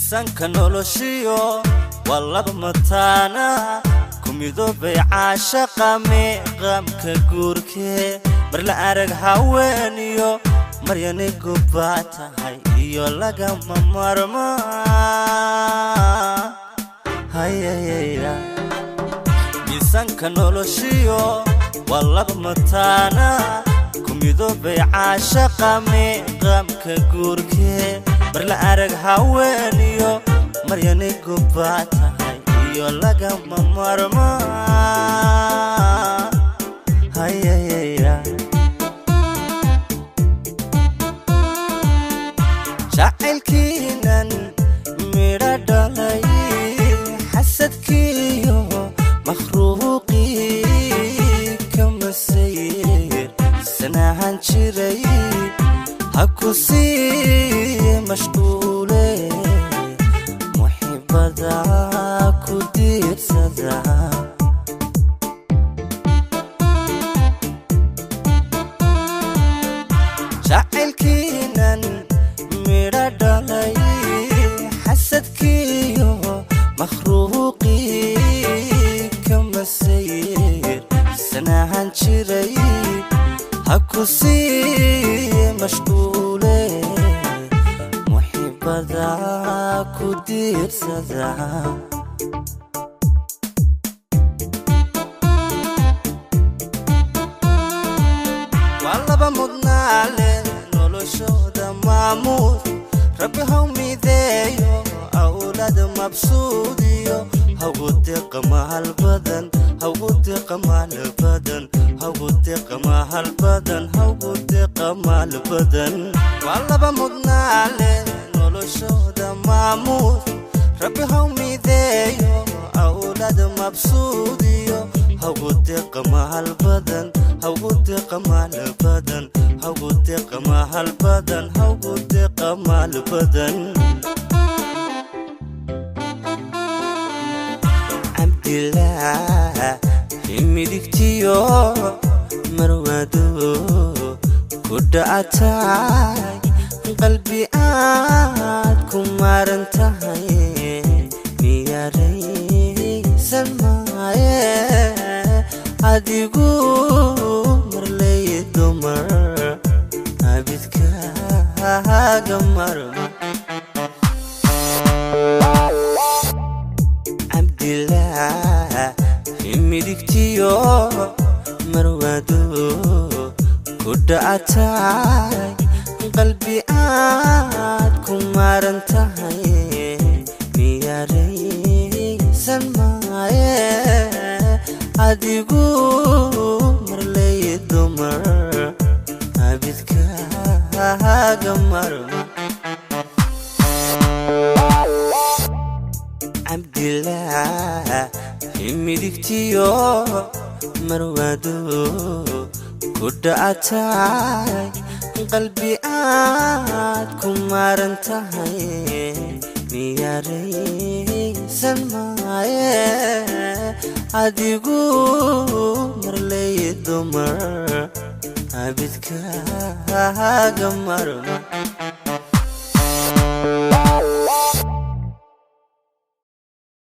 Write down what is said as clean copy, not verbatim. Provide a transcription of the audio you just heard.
miisaanka noloshiyo wallaba mataana kumidobay caashaqa meeqamka guurkee mar la arag haweeniyo maryane goobaa tahay iyo lagama maarmaan hayayaya miisaanka noloshiyo wallaba mataana kumidobay caashaqa meeqamka guurkee mar la arag haweeniyo maryane goobaa tahay iyo lagama maarmaan hayayaya jacaylkiinan midha dhalay xasadkiiyo makhluuqii kama sayir sanahan jiray ha ku sii mashquule muxibbada ku diirsada jacaylkiinan midha dhalay xasadkiiyo makhluuqii kama sayir sanahan jiray ha ku sii mashquule muxibbada ku diirsada wallaba mudnaale noloshooda maamuud rabbi haw mideeyo awlaad mabsuudiyo hawgu deeqa mahal badan hawgu deeqa maal badan hawgu deeqa mahal badan hawgu deeqa maal badan wallaba mudnaale noloshooda maamuud rabbi haw mideeyo awlaad mabsuudiyo hawgu deeqa mahal badan hawgu deeqa maal badan hawgu deeqa mahal badan hawgu deeqa maal badan abdillah midigtiyo marwado ku dhacatay qalbi aad ku maran tahay miyaraysan maaye adigu marlay dumar abidkaaga marma abdillah midigtiyo marwado ku dhacatay qalbi aad ku maran tahay miyaraysan maaye adigu marlay dumar abidkaaga marma abdillah midigtiyo marwado ku dhacatay qalbi aad ku maran tahay miyaraysan maaye adigu marlay dumar abidkaaga marma